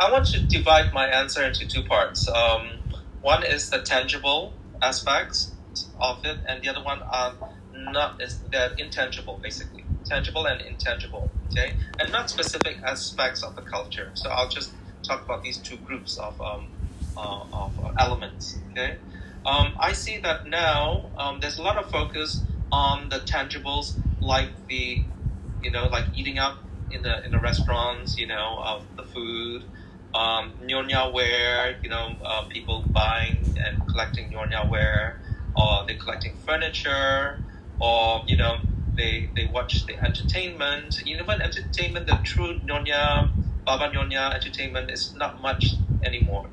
I want to divide my answer into two parts. One is the tangible aspects of it, and the other one are not is they're intangible, basically tangible and intangible. Okay, and not specific aspects of the culture. So I'll just talk about these two groups of elements. Okay, I see that now there's a lot of focus on the tangibles, like like eating out in the restaurants, of the food, nyonya ware, people buying and collecting nyonya ware, or they're collecting furniture, or they watch the entertainment. Even entertainment, the true nyonya, Baba Nyonya entertainment is not much anymore,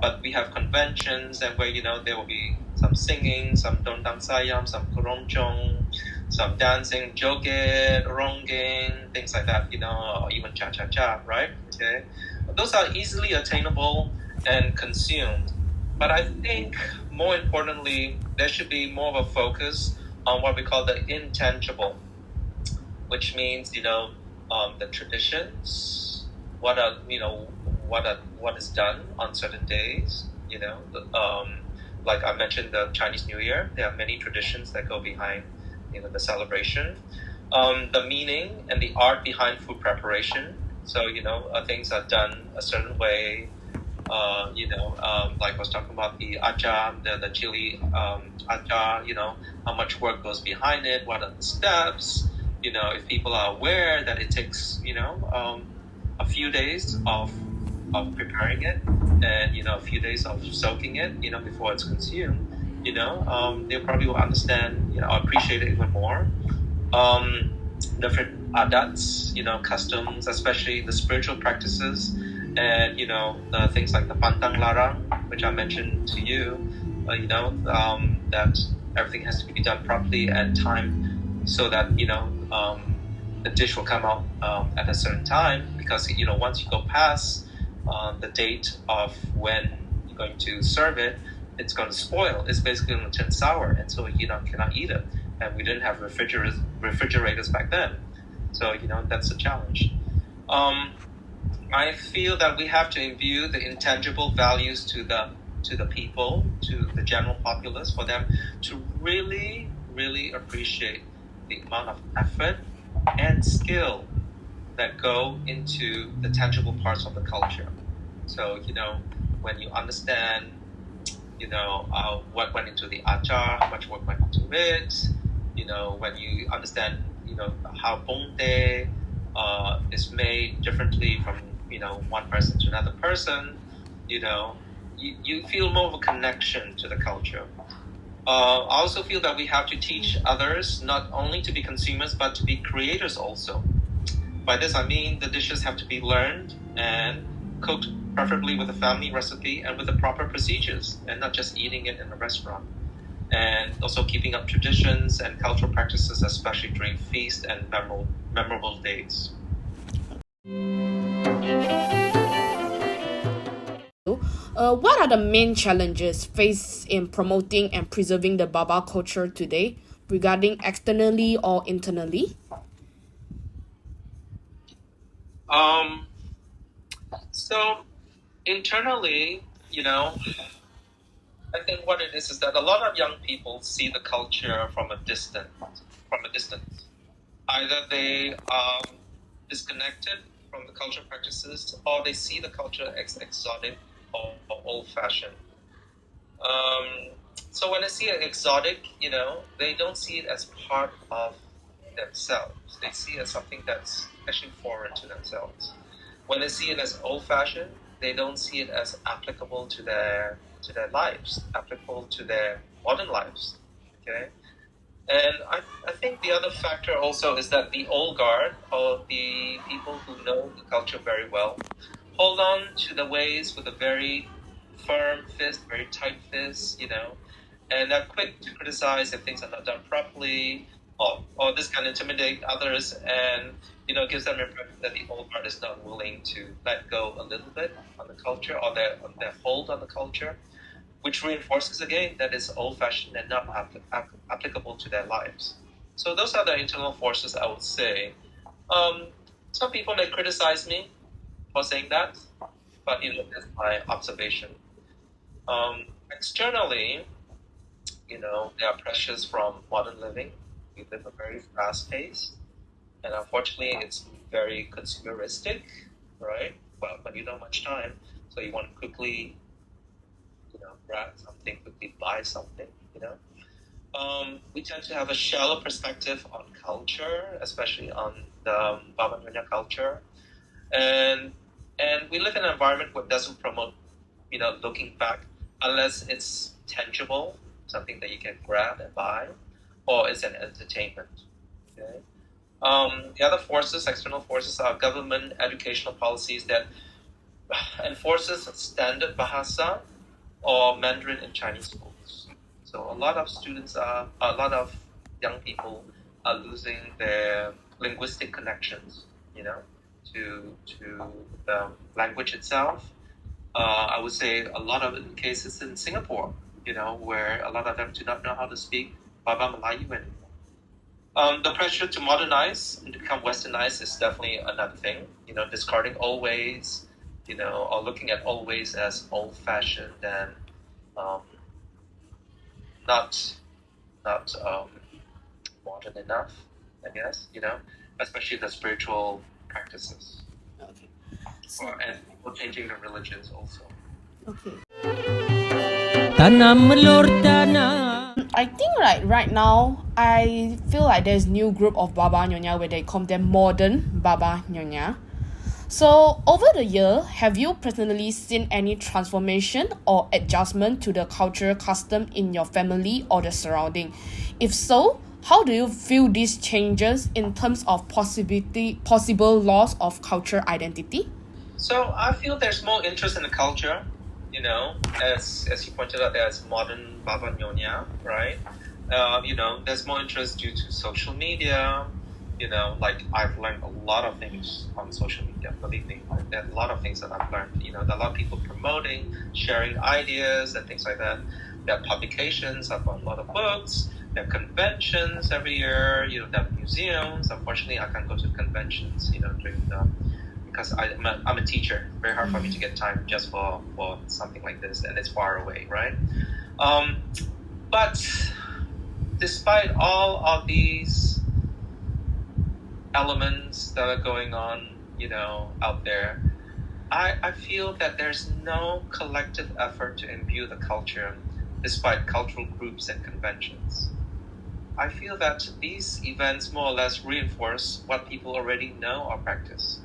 But we have conventions and where there will be some singing, some dondang sayam, some keroncong, some dancing, joget, ronggeng, things like that, or even cha-cha-cha, right? Okay. Those are easily attainable and consumed. But I think more importantly, there should be more of a focus on what we call the intangible, which means, the traditions, what is done on certain days, like I mentioned, the Chinese New Year, there are many traditions that go behind the celebration, the meaning and the art behind food preparation. So things are done a certain way. Like I was talking about the acar, the chili acar. How much work goes behind it? What are the steps? If people are aware that it takes a few days of preparing it, and a few days of soaking it, before it's consumed, they probably will understand, appreciate it even more. Different adats, customs, especially the spiritual practices, and the things like the pantang larang, which I mentioned to you, that everything has to be done properly and timed, so that the dish will come out at a certain time, because once you go past the date of when you're going to serve it, it's going to spoil. It's basically going to turn sour, and so cannot eat it. And we didn't have refrigerators back then, so that's a challenge. I feel that we have to imbue the intangible values to the people, to the general populace, for them to really, really appreciate the amount of effort and skill that go into the tangible parts of the culture. So, when you understand, what went into the achar, how much work went into it, when you understand, how pongte is made differently from, one person to another person, you feel more of a connection to the culture. I also feel that we have to teach others not only to be consumers, but to be creators also. By this, I mean the dishes have to be learned and cooked preferably with a family recipe and with the proper procedures, and not just eating it in a restaurant. And also keeping up traditions and cultural practices, especially during feast and memorable days. What are the main challenges faced in promoting and preserving the Baba culture today, regarding externally or internally? So internally, I think what it is that a lot of young people see the culture from a distance. Either they are disconnected from the cultural practices, or they see the culture as exotic or old-fashioned. So when they see it exotic, they don't see it as part of themselves. They see it as something that's actually foreign to themselves. When they see it as old-fashioned, they don't see it as applicable to their lives, applicable to their modern lives. Okay, and I think the other factor also is that the old guard, or the people who know the culture very well, hold on to the ways with a very firm fist, very tight fist, and they're quick to criticize if things are not done properly, or this can intimidate others, and gives them the impression that the old guard is not willing to let go a little bit on the culture, or their hold on the culture, which reinforces again that it's old-fashioned and not applicable to their lives. So those are the internal forces, I would say. Some people may criticize me for saying that, But that's my observation. Externally, there are pressures from modern living. We live a very fast pace, and unfortunately, it's very consumeristic, right? Well, but you don't have much time, so you want to quickly, grab something, quickly buy something, We tend to have a shallow perspective on culture, especially on the Baba Nyonya culture, and we live in an environment that doesn't promote, looking back, unless it's tangible, something that you can grab and buy, or it's an entertainment. Okay. The other forces, external forces, are government educational policies that enforces standard Bahasa or Mandarin in Chinese schools. So a lot of young people are losing their linguistic connections, to the language itself. I would say a lot of cases in Singapore, where a lot of them do not know how to speak Baba Melayu anymore. The pressure to modernize and become westernized is definitely another thing. Discarding old ways, or looking at old ways as old-fashioned and um, not modern enough, I guess. Especially the spiritual practices. Okay. And people changing their religions also. Okay. Tanam melur tanah. I think right now I feel like there's new group of Baba Nyonya where they call them modern Baba Nyonya. So over the year, have you personally seen any transformation or adjustment to the cultural custom in your family or the surrounding? If so, how do you feel these changes in terms of possible loss of cultural identity? So I feel there's more interest in the culture, as you pointed out, there's modern Baba Nyonya, right? There's more interest due to social media. Like I've learned a lot of things on social media. Believe me, there are a lot of things that I've learned. There are a lot of people promoting, sharing ideas and things like that. There are publications. I've got a lot of books. There are conventions every year. There are museums. Unfortunately, I can't go to conventions. During because I'm a teacher. Very hard for me to get time just for something like this, and it's far away, right? But despite all of these elements that are going on, out there, I feel that there's no collective effort to imbue the culture despite cultural groups and conventions. I feel that these events more or less reinforce what people already know or practice.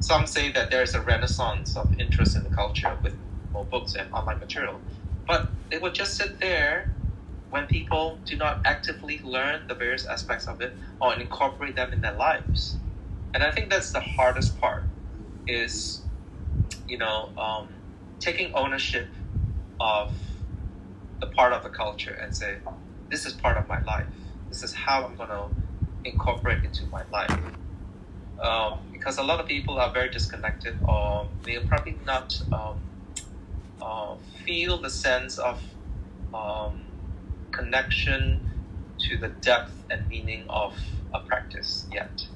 Some say that there's a renaissance of interest in the culture with more books and online material, but it will just sit there when people do not actively learn the various aspects of it or incorporate them in their lives. And I think that's the hardest part, is, taking ownership of the part of the culture and say, this is part of my life. This is how I'm going to incorporate into my life. Because a lot of people are very disconnected, or they'll probably not feel the sense of connection to the depth and meaning of a practice yet.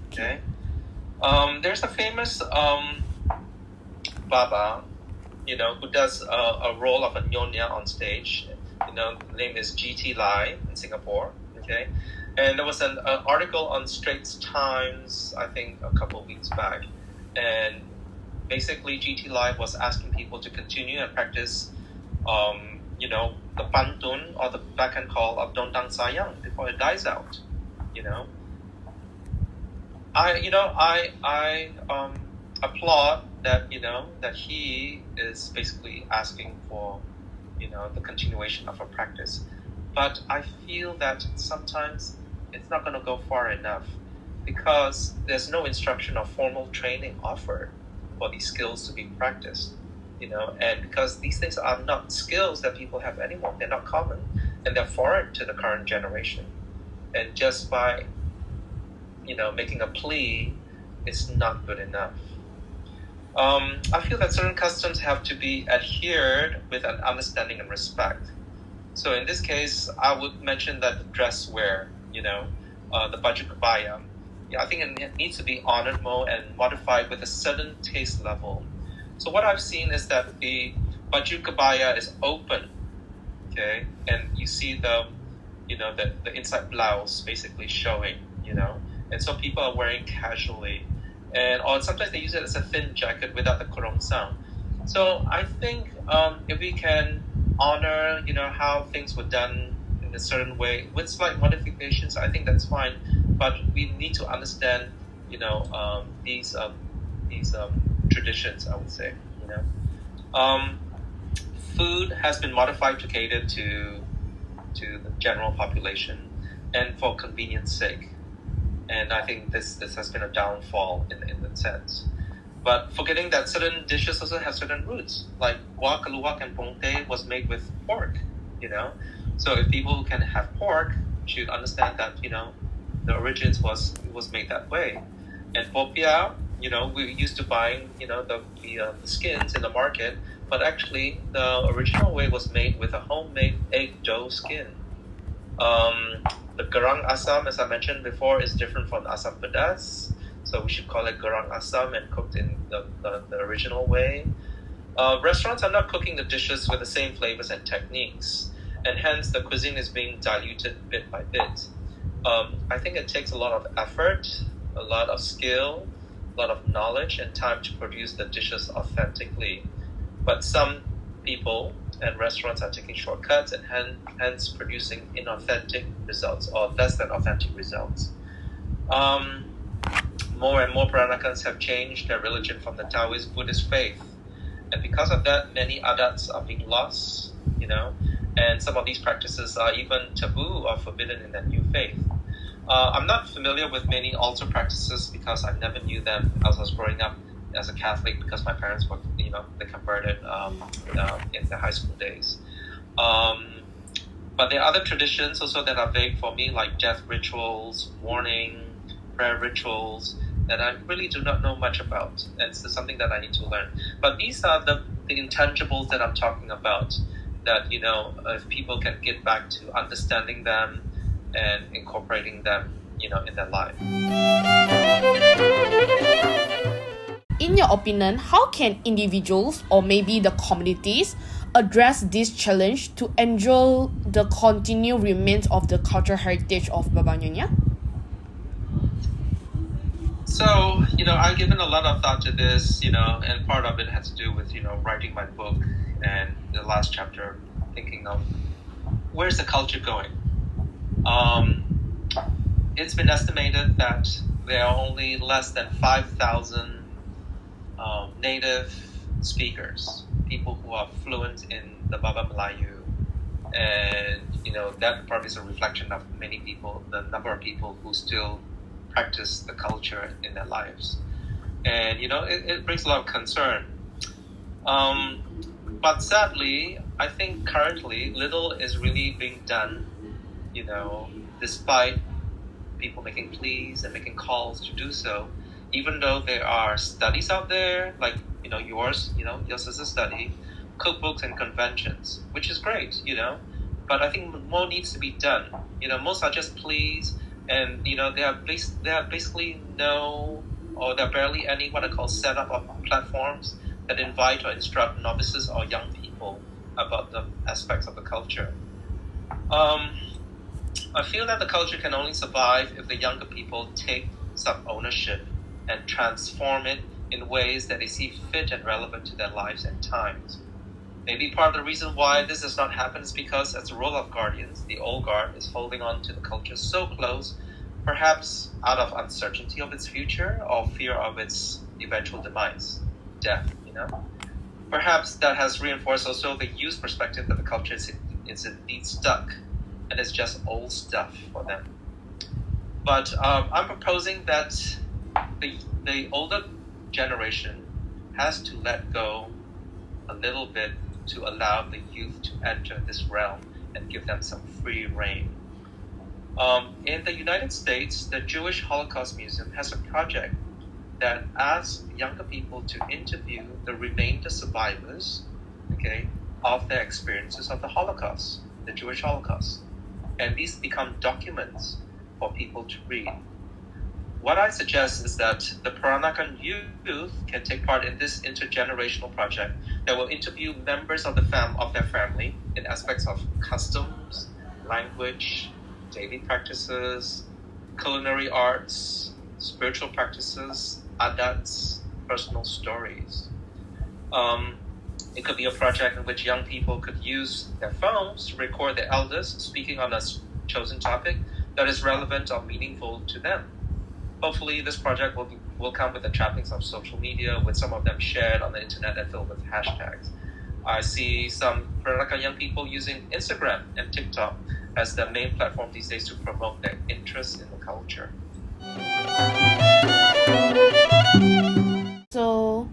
Okay. There's a famous Baba, who does a role of a Nyonya on stage. The name is G.T. Lai in Singapore. Okay. And there was an article on Straits Times, I think a couple of weeks back. And basically G.T. Lai was asking people to continue and practice, the pantun or the back and call of Dondang Sayang before it dies out. I applaud that, that he is basically asking for, the continuation of a practice. But I feel that sometimes it's not going to go far enough, because there's no instruction or formal training offered for these skills to be practiced, and because these things are not skills that people have anymore. They're not common, and they're foreign to the current generation. And just by, making a plea, it's not good enough. I feel that certain customs have to be adhered with an understanding and respect. So in this case, I would mention that the dress wear, the baju kebaya, I think it needs to be honored more and modified with a certain taste level. So what I've seen is that the baju kebaya is open, okay, and you see the inside blouse basically showing, and so people are wearing casually, or sometimes they use it as a thin jacket without the kerongsang. So I think if we can honor, how things were done in a certain way with slight modifications, I think that's fine. But we need to understand, these traditions, I would say. Food has been modified to cater to the general population, and for convenience sake. And I think this has been a downfall in that sense. But forgetting that certain dishes also have certain roots, like wak, kaluwak, and pongte was made with pork, So if people can have pork, should understand that, the origins was made that way. And popia, we used to buying, the skins in the market, but actually the original way was made with a homemade egg dough skin. The garang asam, as I mentioned before, is different from asam pedas. So we should call it garang asam and cooked in the original way. Restaurants are not cooking the dishes with the same flavors and techniques, and hence the cuisine is being diluted bit by bit. I think it takes a lot of effort, a lot of skill, a lot of knowledge and time to produce the dishes authentically. But some people and restaurants are taking shortcuts and hence producing inauthentic results or less than authentic results. More and more Peranakans have changed their religion from the Taoist Buddhist faith. And because of that, many adats are being lost, and some of these practices are even taboo or forbidden in their new faith. I'm not familiar with many altar practices because I never knew them as I was growing up as a Catholic, because my parents were, they converted in their high school days. But there are other traditions also that are vague for me, like death rituals, mourning, prayer rituals, that I really do not know much about. And it's something that I need to learn. But these are the intangibles that I'm talking about, that, if people can get back to understanding them and incorporating them, in their life. In your opinion, how can individuals or maybe the communities address this challenge to ensure the continued remains of the cultural heritage of Baba Nyonya? So, I've given a lot of thought to this, and part of it has to do with, writing my book and the last chapter, thinking of where's the culture going? It's been estimated that there are only less than 5,000 native speakers, people who are fluent in the Baba Melayu. And, that probably is a reflection of many people, the number of people who still practice the culture in their lives. And, it brings a lot of concern. But sadly, I think currently little is really being done, despite people making pleas and making calls to do so, even though there are studies out there, like, yours is a study, cookbooks and conventions, which is great, but I think more needs to be done. Most are just pleas, and, there are basically no, or there are barely any what I call setup of platforms that invite or instruct novices or young people about the aspects of the culture. I feel that the culture can only survive if the younger people take some ownership and transform it in ways that they see fit and relevant to their lives and times. Maybe part of the reason why this does not happen is because, as a role of guardians, the old guard is holding on to the culture so close, perhaps out of uncertainty of its future or fear of its eventual demise, death, Perhaps that has reinforced also the youth perspective that the culture is indeed stuck and it's just old stuff for them. But I'm proposing that the older generation has to let go a little bit to allow the youth to enter this realm and give them some free reign. In the United States, the Jewish Holocaust Museum has a project that asks younger people to interview the remainder survivors, of their experiences of the Holocaust, the Jewish Holocaust. And these become documents for people to read. what I suggest is that the Peranakan youth can take part in this intergenerational project that will interview members of their family in aspects of customs, language, daily practices, culinary arts, spiritual practices, adats, personal stories. It could be a project in which young people could use their phones to record their elders speaking on a chosen topic that is relevant or meaningful to them. Hopefully, this project will come with the trappings of social media, with some of them shared on the internet and filled with hashtags. I see some Peranakan young people using Instagram and TikTok as their main platform these days to promote their interest in the culture. So,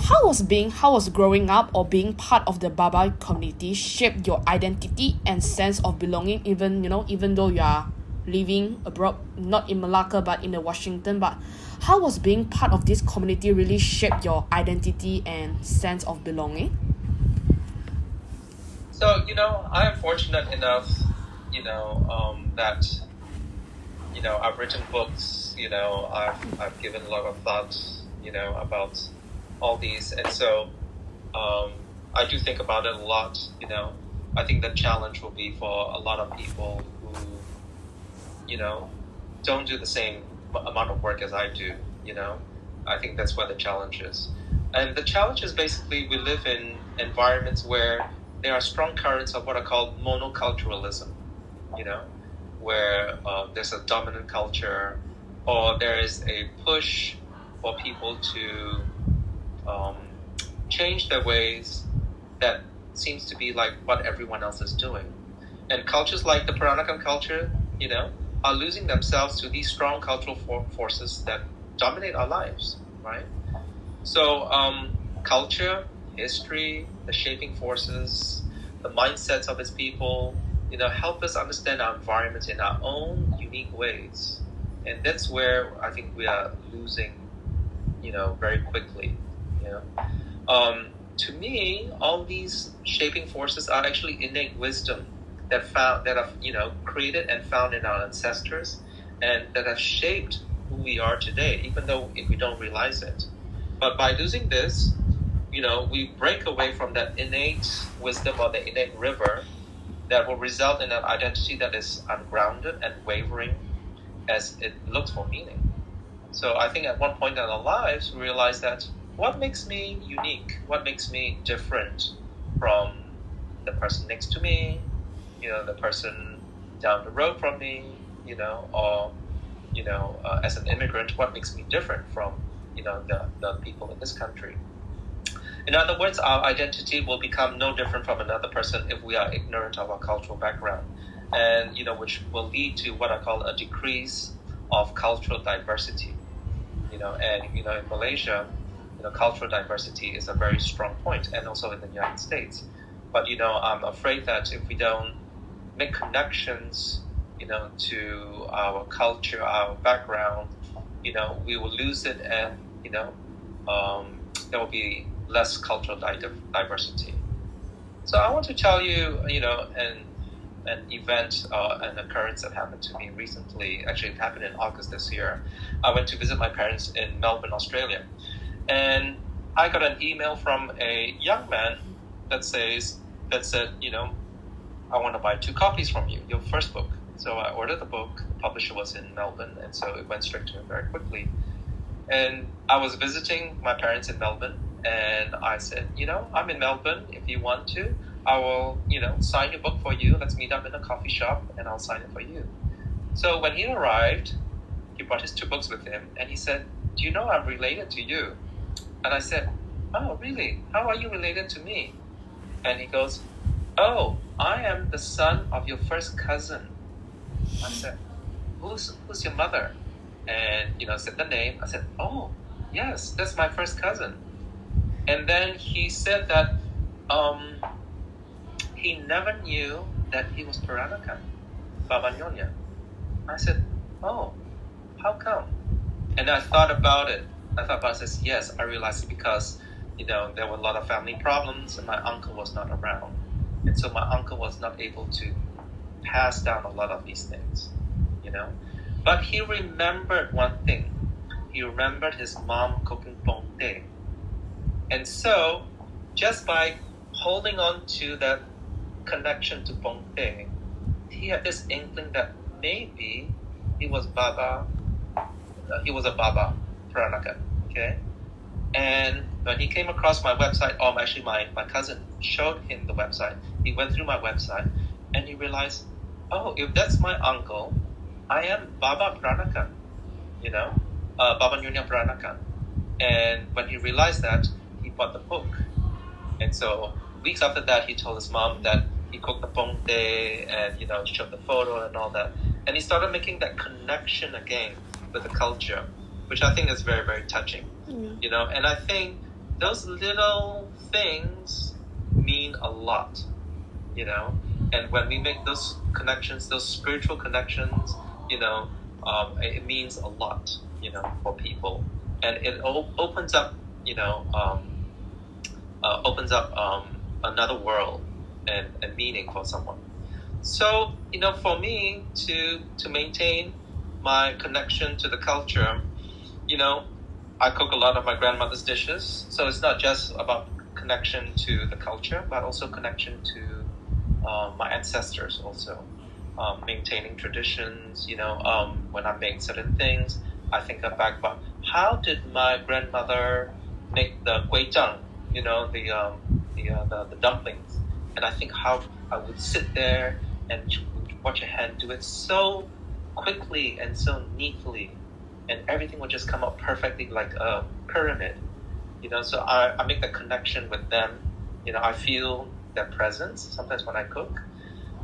how was growing up or being part of the Baba community shaped your identity and sense of belonging? Even though you are living abroad, not in Malacca but in the Washington, but how was being part of this community really shaped your identity and sense of belonging? So, I am fortunate enough, that, I've written books, I've given a lot of thought, about all these. And so I do think about it a lot, I think the challenge will be for a lot of people who, don't do the same amount of work as I do, I think that's where the challenge is. And the challenge is basically we live in environments where there are strong currents of what are called monoculturalism, where there's a dominant culture or there is a push for people to change their ways that seems to be like what everyone else is doing. And cultures like the Peranakan culture, are losing themselves to these strong cultural forces that dominate our lives, right? So culture, history, the shaping forces, the mindsets of its people, help us understand our environment in our own unique ways. And that's where I think we are losing, very quickly. To me, all these shaping forces are actually innate wisdom that have created and found in our ancestors, and that have shaped who we are today, even though we don't realize it. But by losing this, we break away from that innate wisdom or the innate river that will result in an identity that is ungrounded and wavering as it looks for meaning. So I think at one point in our lives, we realize that what makes me unique, what makes me different from the person next to me, the person down the road from me, or, as an immigrant, what makes me different from, the people in this country. In other words, our identity will become no different from another person if we are ignorant of our cultural background, and which will lead to what I call a decrease of cultural diversity. And in Malaysia, cultural diversity is a very strong point, and also in the United States. But I'm afraid that if we don't make connections, to our culture, our background, we will lose it, and there will be less cultural diversity. So I want to tell you, an event, an occurrence that happened to me recently. Actually, it happened in August this year. I went to visit my parents in Melbourne, Australia, and I got an email from a young man that said, I want to buy 2 copies from you, your first book. So I ordered the book. The publisher was in Melbourne, and so it went straight to him very quickly. And I was visiting my parents in Melbourne, and I said, I'm in Melbourne. If you want to, I will, sign your book for you. Let's meet up in a coffee shop, and I'll sign it for you. So when he arrived, he brought his 2 books with him, and he said, do you know I'm related to you? And I said, oh, really? How are you related to me? And he goes, oh, I am the son of your first cousin. I said, who's your mother? And, said the name. I said, oh, yes, that's my first cousin. And then he said that he never knew that he was Peranakan, Baba Nyonya. I said, oh, how come? And I thought about it. I said, yes, I realized it because, there were a lot of family problems and my uncle was not around. And so my uncle was not able to pass down a lot of these things, But he remembered one thing. He remembered his mom cooking pong teh. And so, just by holding on to that connection to pong teh, he had this inkling that maybe he was a Baba Peranakan, okay? And when he came across my website, or actually my cousin showed him the website, he went through my website and he realized, oh, if that's my uncle, I am Baba Peranakan, Baba Nyonya Peranakan. And when he realized that, he bought the book. And so weeks after that, he told his mom that he cooked the pong teh and, showed the photo and all that. And he started making that connection again with the culture, which I think is very, very touching. And I think those little things mean a lot, and when we make those connections, those spiritual connections, it means a lot, for people, and it opens up, another world and meaning for someone. So, for me to maintain my connection to the culture, I cook a lot of my grandmother's dishes. So it's not just about connection to the culture, but also connection to my ancestors also. Maintaining traditions, when I make certain things, I think back about how did my grandmother make the guizhang, the dumplings. And I think how I would sit there and watch a hand do it so quickly and so neatly, and everything would just come out perfectly like a pyramid, so I make that connection with them. I feel their presence sometimes when I cook.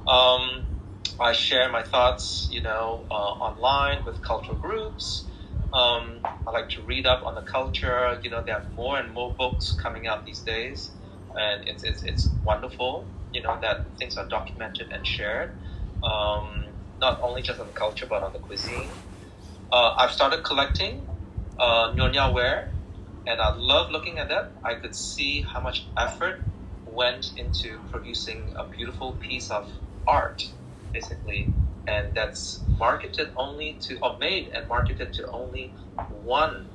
I share my thoughts, online with cultural groups. I like to read up on the culture. There are more and more books coming out these days, and it's wonderful, that things are documented and shared, not only just on the culture but on the cuisine. I've started collecting Nyonya ware, and I love looking at that. I could see how much effort went into producing a beautiful piece of art, basically, and that's made and marketed to only one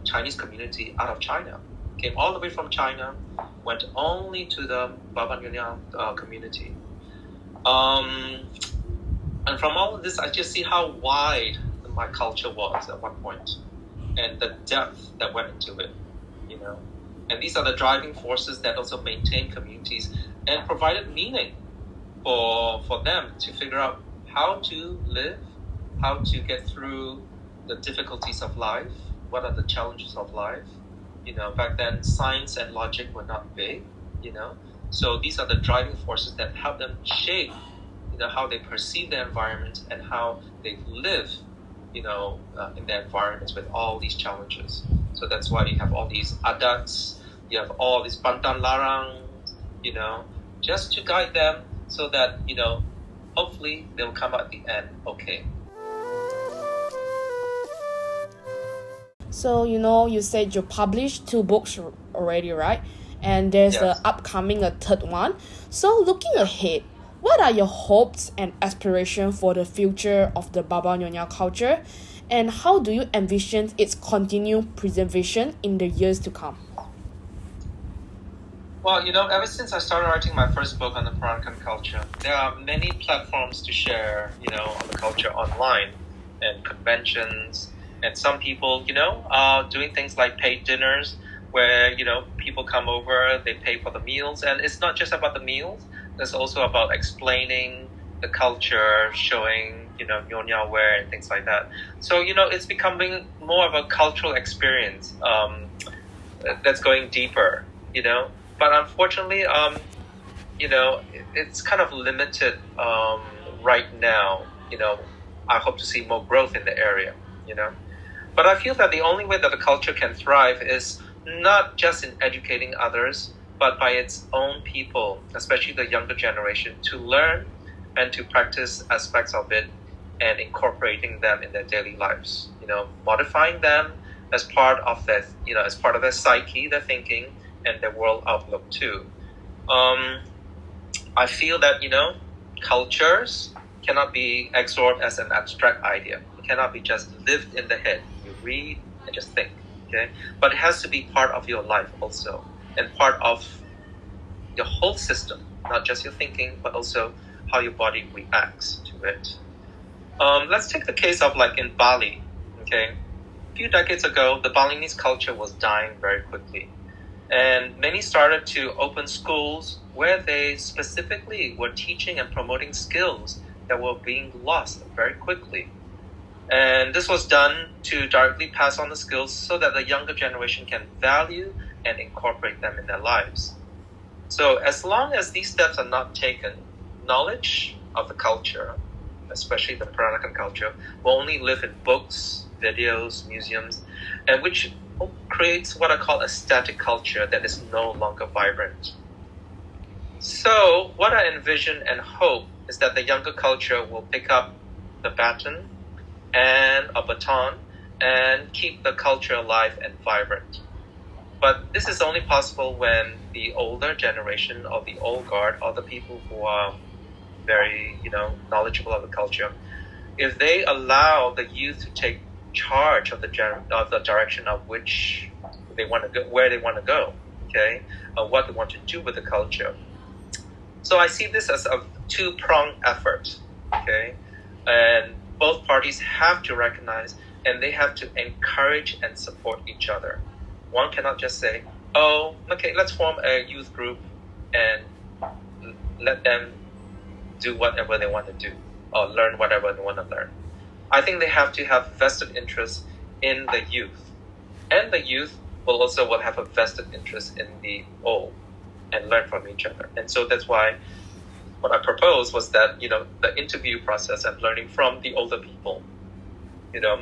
Chinese community out of China. Came all the way from China, went only to the Baba Nyonya community. And from all of this, I just see how wide my culture was at one point, and the depth that went into it, And these are the driving forces that also maintain communities and provided meaning for them to figure out how to live, how to get through the difficulties of life, what are the challenges of life. Back then, science and logic were not big, So these are the driving forces that help them shape, how they perceive their environment and how they live, in their environments with all these challenges. So that's why you have all these adats, you have all these pantan larang, just to guide them so that, hopefully they'll come out at the end okay. So, you said you published 2 books already, right? And there's Yes. upcoming a third one. So, looking ahead, what are your hopes and aspirations for the future of the Baba Nyonya culture? And how do you envision its continued preservation in the years to come? Well, ever since I started writing my first book on the Peranakan culture, there are many platforms to share, on the culture online and conventions. And some people, are doing things like paid dinners where, people come over, they pay for the meals. And it's not just about the meals. It's also about explaining the culture, showing, Nyonya ware and things like that. So, it's becoming more of a cultural experience that's going deeper, But unfortunately, it's kind of limited right now. I hope to see more growth in the area, But I feel that the only way that the culture can thrive is not just in educating others, but by its own people, especially the younger generation, to learn and to practice aspects of it and incorporating them in their daily lives, modifying them as part of their, as part of their psyche, their thinking, and their world outlook too. I feel that, cultures cannot be absorbed as an abstract idea. It cannot be just lived in the head. You read and just think, okay? But it has to be part of your life also, and part of your whole system, not just your thinking, but also how your body reacts to it. Let's take the case of like in Bali, okay? A few decades ago, the Balinese culture was dying very quickly. And many started to open schools where they specifically were teaching and promoting skills that were being lost very quickly. And this was done to directly pass on the skills so that the younger generation can value and incorporate them in their lives. So as long as these steps are not taken, knowledge of the culture, especially the Peranakan culture, will only live in books, videos, museums, and which creates what I call a static culture that is no longer vibrant. So what I envision and hope is that the younger culture will pick up the baton and a baton and keep the culture alive and vibrant. But this is only possible when the older generation or the old guard or the people who are very, knowledgeable of the culture, if they allow the youth to take charge of the direction of which they want to go, where they want to go, okay, what they want to do with the culture. So I see this as a two-pronged effort, okay, and both parties have to recognize and they have to encourage and support each other. One cannot just say, oh, okay, let's form a youth group and let them do whatever they want to do or learn whatever they want to learn. I think they have to have vested interest in the youth. And the youth will have a vested interest in the old and learn from each other. And so that's why what I proposed was that, the interview process and learning from the older people.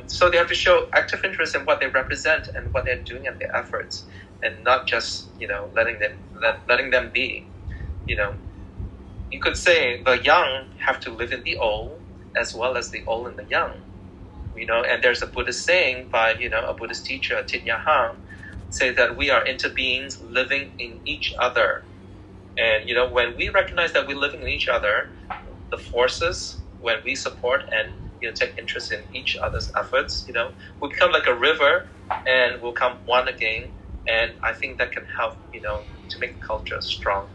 So they have to show active interest in what they represent and what they're doing and their efforts, and not just, letting them be. You could say the young have to live in the old as well as the old in the young. And there's a Buddhist saying by, a Buddhist teacher, Thich Nhat Hanh, say that we are interbeings living in each other. And, when we recognize that we're living in each other, the forces, when we support and, take interest in each other's efforts, we become like a river and we'll come one again. And I think that can help, to make the culture strong.